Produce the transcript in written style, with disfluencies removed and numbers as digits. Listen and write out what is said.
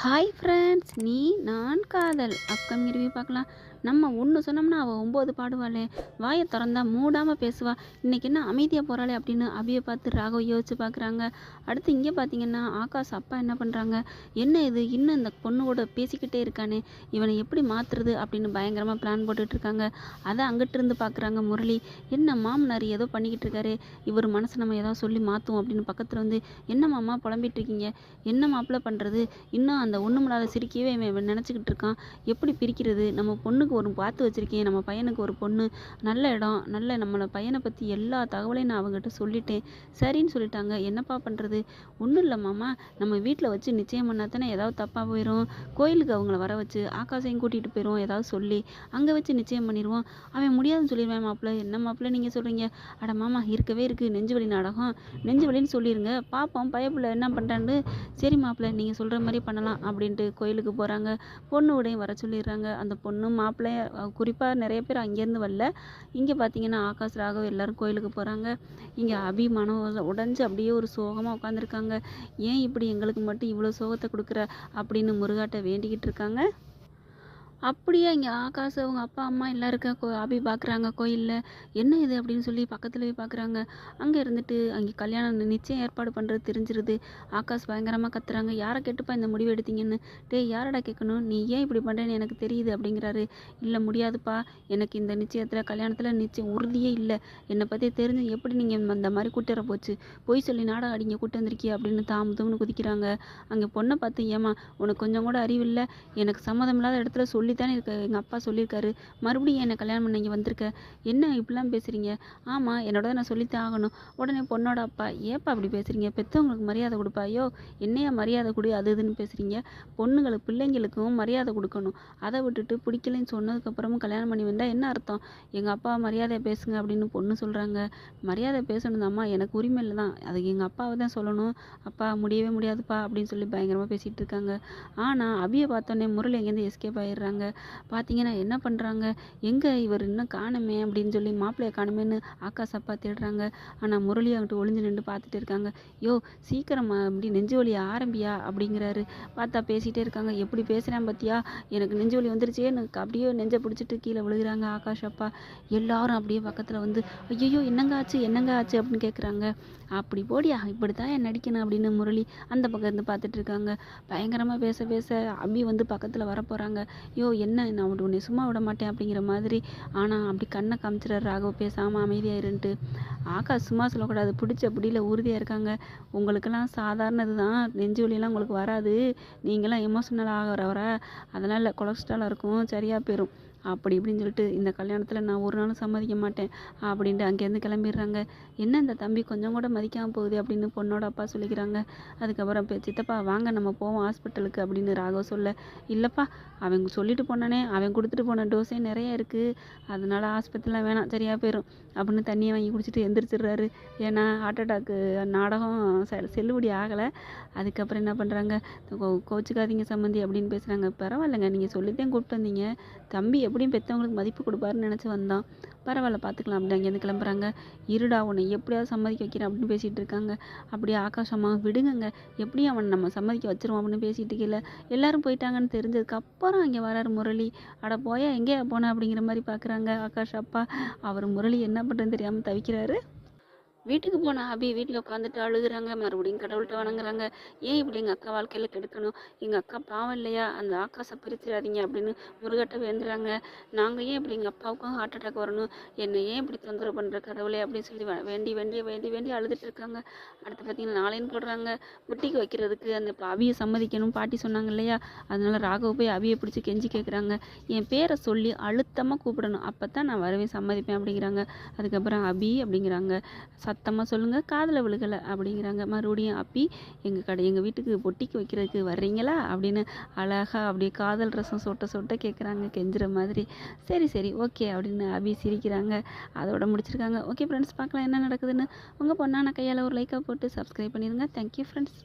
Hi friends, நீ நான் காதல் அப்கமிங் ரிவ்யூ பார்க்கலாம். நம்ம ஒன்று சொன்னோம்னா அவள் 9 பாடுவாளே, வாயை திறந்தா மூடாமல் பேசுவா. இன்றைக்கி என்ன அமைதியாக போகிறாளே அப்படின்னு அபியை பார்த்து ராகவ் யோசிச்சு பார்க்குறாங்க. அடுத்து இங்கே பார்த்தீங்கன்னா ஆகாஷ் அப்பா என்ன பண்ணுறாங்க, என்ன இது இன்னும் இந்த பொண்ணு கூட பேசிக்கிட்டே இருக்கானே, இவனை எப்படி மாற்றுறது அப்படின்னு பயங்கரமாக பிளான் போட்டுட்ருக்காங்க. அதை அங்கிட்டு இருந்து பார்க்குறாங்க முரளி. என்ன மாமனார் ஏதோ பண்ணிக்கிட்டு இருக்காரு, இவர் மனசை நம்ம ஏதாவது சொல்லி மாற்றுவோம் அப்படின்னு பக்கத்தில் வந்து, என்ன மாமா புலம்பிட்டு இருக்கீங்க, என்ன மாப்பிள்ளை பண்ணுறது, இன்னும் அந்த ஒன்றுமில்லாத சிரிக்கவே இவன் நினச்சிக்கிட்டு இருக்கான், எப்படி பிரிக்கிறது, நம்ம பொண்ணுக்கு ஒரு பார்த்து வச்சுருக்கேன், நம்ம பையனுக்கு ஒரு பொண்ணு, நல்ல இடம், நல்ல நம்மளை பையனை பற்றி எல்லா தகவலையும் நான் அவங்ககிட்ட சொல்லிட்டேன், சரின்னு சொல்லிட்டாங்க, என்னப்பா பண்ணுறது. ஒன்றும் இல்லை மாமா, நம்ம வீட்டில் வச்சு நிச்சயம் பண்ணால் தானே ஏதாவது தப்பாக போயிடும், கோயிலுக்கு அவங்கள வர வச்சு ஆகாசையும் கூட்டிகிட்டு போயிடுவோம், ஏதாவது சொல்லி அங்கே வச்சு நிச்சயம் பண்ணிடுவோம். அவன் முடியாதுன்னு சொல்லிடுவேன் மாப்பிள்ளை. என்ன மாப்பிள்ளை நீங்கள் சொல்கிறீங்க, அட மாமா இருக்கவே இருக்குது நெஞ்சு வலி நாடகம், நெஞ்சு வலின்னு சொல்லிடுங்க பார்ப்போம் பயப்பில்லை என்ன பண்ணுறான்னு. சரி மாப்பிள்ளை நீங்கள் சொல்கிற மாதிரி பண்ணலாம் அப்படின்ட்டு கோயிலுக்கு போகிறாங்க. பொண்ணு உடையும் வர சொல்லிடுறாங்க. அந்த பொண்ணு மாப்பிள்ளை குறிப்பாக நிறைய பேர் அங்கேருந்து வரல. இங்கே பார்த்தீங்கன்னா ஆகாஷ் ராகவ் எல்லோரும் கோயிலுக்கு போகிறாங்க. இங்கே அபி மனம் உடஞ்சி அப்படியே ஒரு சோகமாக உட்காந்துருக்காங்க. ஏன் இப்படி எங்களுக்கு மட்டும் இவ்வளோ சோகத்தை கொடுக்குற அப்படின்னு முருகாட்ட வேண்டிக்கிட்டு இருக்காங்க. அப்படியே இங்கே ஆகாஷ் அவங்க அப்பா அம்மா எல்லாம் இருக்க அபி பார்க்குறாங்க கோயிலில். என்ன இது அப்படின்னு சொல்லி பக்கத்தில் போய் பார்க்குறாங்க. அங்கே இருந்துட்டு அங்கே கல்யாணம் நிச்சயம் ஏற்பாடு பண்ணுறது தெரிஞ்சிருது. ஆகாஷ் பயங்கரமாக கத்துறாங்க, யாரை கேட்டுப்பா இந்த முடிவு எடுத்தீங்கன்னு. டேய் யாரடா கேட்கணும், நீ ஏன் இப்படி பண்ணுறேன்னு எனக்கு தெரியுது அப்படிங்கிறாரு. இல்லை முடியாதுப்பா, எனக்கு இந்த நிச்சயத்தில் கல்யாணத்தில் நிச்சயம் உறுதியே இல்லை, என்னை பற்றி தெரிஞ்சு எப்படி நீங்கள் அந்த மாதிரி கூட்டு வர போச்சு, பொய் சொல்லி நாடகம் அடிங்க கூட்டு வந்திருக்கிய அப்படின்னு தாமதம்னு குதிக்கிறாங்க. அங்கே பொண்ணை பார்த்து, ஏமா உனக்கு கொஞ்சம் கூட அறிவில்லை, எனக்கு சம்மதம் இல்லாத இடத்துல சொல்லி தானே இருக்க எங்கள் அப்பா சொல்லியிருக்காரு, மறுபடியும் என்னை கல்யாணம் பண்ண இங்கே வந்திருக்க, என்ன இப்படிலாம் பேசுகிறீங்க. ஆமாம் என்னோட நான் சொல்லித்தான் ஆகணும். உடனே பொண்ணோட அப்பா, ஏப்பா அப்படி பேசுகிறீங்க, பெற்றவங்களுக்கு மரியாதை கொடுப்பா, ஐயோ என்னையா மரியாதை கொடு அது இதுன்னு பேசுகிறீங்க, பொண்ணுங்களுக்கு பிள்ளைங்களுக்கும் மரியாதை கொடுக்கணும், அதை விட்டுட்டு பிடிக்கலன்னு சொன்னதுக்கப்புறமும் கல்யாணம் பண்ணி வந்தால் என்ன அர்த்தம், எங்கள் அப்பா மரியாதையை பேசுங்க அப்படின்னு பொண்ணு சொல்கிறாங்க. மரியாதை பேசணும் தாம்மா, எனக்கு உரிமை இல்லை தான், அதுக்கு எங்கள் அப்பாவை தான் சொல்லணும், அப்பா முடியவே முடியாதுப்பா அப்படின்னு சொல்லி பயங்கரமாக பேசிகிட்டு இருக்காங்க. ஆனால் அபியை பார்த்தோன்னே முரளி எங்கேருந்து எஸ்கேப் ஆகிடுறாங்க. பார்த்தீங்கன்னா என்ன பண்ணுறாங்க, எங்கே இவர் இன்னும் காணுமே அப்படின்னு சொல்லி மாப்பிள்ளையை காணுமேன்னு ஆகாஷ் அப்பா தேடுறாங்க. ஆனால் முரளி அங்கிட்டு ஒளிஞ்சு நின்று பார்த்துட்டு இருக்காங்க. யோ சீக்கிரமா அப்படி நெஞ்சு வலி ஆரம்பியா அப்படிங்கிறாரு. பார்த்தா பேசிகிட்டே இருக்காங்க. எப்படி பேசுகிறேன் பார்த்தியா, எனக்கு நெஞ்சு வலி வந்துருச்சே, எனக்கு அப்படியே நெஞ்சை பிடிச்சிட்டு கீழே விழுகிறாங்க ஆகாஷ் அப்பா. எல்லாரும் அப்படியே பக்கத்தில் வந்து, ஐயோ என்னங்க ஆச்சு என்னங்க ஆச்சு அப்படின்னு கேட்குறாங்க. அப்படி போடியா இப்படி தான் என் நடிக்கணும் அப்படின்னு முரளி அந்த பக்கம் இருந்து பார்த்துட்டு இருக்காங்க. பயங்கரமாக பேச பேச அபி வந்து பக்கத்தில் வர போகிறாங்க. யோ என்ன நான் உன்னை சும்மா விட மாட்டேன் அப்படிங்கிற மாதிரி. ஆனால் அப்படி கண்ணை காமிச்சிடறாரு ராகவ், பேசாமல் அமைதியாயிருன்ட்டு. ஆகாஷ் சும்மா சொல்லக்கூடாது, பிடிச்ச பிடியில் உறுதியாக இருக்காங்க. உங்களுக்கெல்லாம் சாதாரணது தான், நெஞ்சு வலியெல்லாம் உங்களுக்கு வராது, நீங்களாம் எமோஷனல் ஆகிறவர, அதனால் கொலஸ்ட்ரால் இருக்கும் சரியாக போயிடும் அப்படி இப்படின்னு சொல்லிட்டு இந்த கல்யாணத்தில் நான் ஒரு நாளும் சம்மதிக்க மாட்டேன் அப்படின்ட்டு அங்கேருந்து கிளம்பிடுறாங்க. என்ன இந்த தம்பி கொஞ்சம் கூட மதிக்காமல் போகுது அப்படின்னு பொண்ணோட அப்பா சொல்லிக்கிறாங்க. அதுக்கப்புறம் சித்தப்பா வாங்க நம்ம போவோம் ஹாஸ்பிட்டலுக்கு அப்படின்னு ராகவ் சொல்ல, இல்லைப்பா அவங்க சொல்லிட்டு போனானே, அவன் கொடுத்துட்டு போன டோஸே நிறைய இருக்குது, அதனால ஆஸ்பத்திரிலாம் வேணாம் சரியாக போயிடும் அப்படின்னு தண்ணியை வாங்கி குடிச்சிட்டு எந்திரிச்சிடுறாரு. ஏன்னா ஹார்ட் அட்டாக்கு நாடகம் செல்லுபடி ஆகலை. அதுக்கப்புறம் என்ன பண்ணுறாங்க, கோச்சிக்காதீங்க சம்மந்தி அப்படின்னு பேசுகிறாங்க. பரவாயில்லைங்க நீங்கள் சொல்லித்தான் கூப்பிட்டு வந்தீங்க, தம்பி எப்படியும் பெற்றவங்களுக்கு மதிப்பு கொடுப்பாருன்னு நினச்சி வந்தான், பரவாயில்ல பார்த்துக்கலாம் அப்படி அங்கேருந்து கிளம்புறாங்க. இருடா உன்னை எப்படியாவது சம்மதிக்க வைக்கிறேன் அப்படின்னு பேசிகிட்டு இருக்காங்க. அப்படியே ஆகாஷமாக விடுங்கங்க, எப்படியும் அவனை நம்ம சம்மதிக்க வச்சிருவோம் அப்படின்னு பேசிகிட்டு இருக்கல. எல்லாரும் போயிட்டாங்கன்னு தெரிஞ்சதுக்கப்புறம் அங்கே வராரு முரளி. அட போயா எங்கேயா போனேன் அப்படிங்கிற மாதிரி பார்க்குறாங்க ஆகாஷ் அப்பா. அவர் முரளி என்ன பண்ணுறதுன்னு தெரியாமல் தவிக்கிறாரு. வீட்டுக்கு போன அபி வீட்டில் உட்காந்துட்டு அழுகுறாங்க. மறுபடியும் கடவுள்கிட்ட வணங்குறாங்க. ஏன் இப்படி எங்கள் அக்கா வாழ்க்கையில் கெடுக்கணும், எங்கள் அக்கா பாவம் இல்லையா, அந்த ஆகாசை பிரிச்சிடாதீங்க அப்படின்னு முருகட்ட வேண்டுறாங்க. நாங்கள் ஏன் இப்படி எங்கள் அப்பாவுக்கும் ஹார்ட் அட்டாக் வரணும், என்னை ஏன் இப்படி தொந்தரவு பண்ணுற கடவுளே அப்படின்னு சொல்லி வேண்டி வேண்டி வேண்டி வேண்டி அழுதுட்டு இருக்காங்க. அடுத்து பார்த்தீங்கன்னா நாளைன்னு போடுறாங்க புட்டிக்கு வைக்கிறதுக்கு. அந்த அவியை சம்மதிக்கணும் பாட்டி சொன்னாங்க இல்லையா, அதனால ராகவ போய் அவியை பிடிச்சி கெஞ்சி கேட்குறாங்க. என் பேரை சொல்லி அழுத்தமாக கூப்பிடணும், அப்போ தான் நான் வரவே சம்மதிப்பேன் அப்படிங்கிறாங்க. அதுக்கப்புறம் அபி அப்படிங்கிறாங்க. சத்தமாக சொல்லுங்கள் காதில் விழுகலை அப்படிங்கிறாங்க. மறுபடியும் அப்பி எங்கள் வீட்டுக்கு பொட்டிக்கு வைக்கிறதுக்கு வர்றீங்களா அப்படின்னு அழகாக அப்படியே காதல் ரசம் சொட்ட சொட்ட கேட்குறாங்க கெஞ்சுற மாதிரி. சரி சரி ஓகே அப்படின்னு அபி சிரிக்கிறாங்க. அதோட முடிச்சிருக்காங்க. ஓகே ஃப்ரெண்ட்ஸ், பார்க்கலாம் என்ன நடக்குதுன்னு. உங்கள் பொண்ணான கையால் ஒரு லைக்காக போட்டு சப்ஸ்கிரைப் பண்ணிடுங்க. Thank you friends.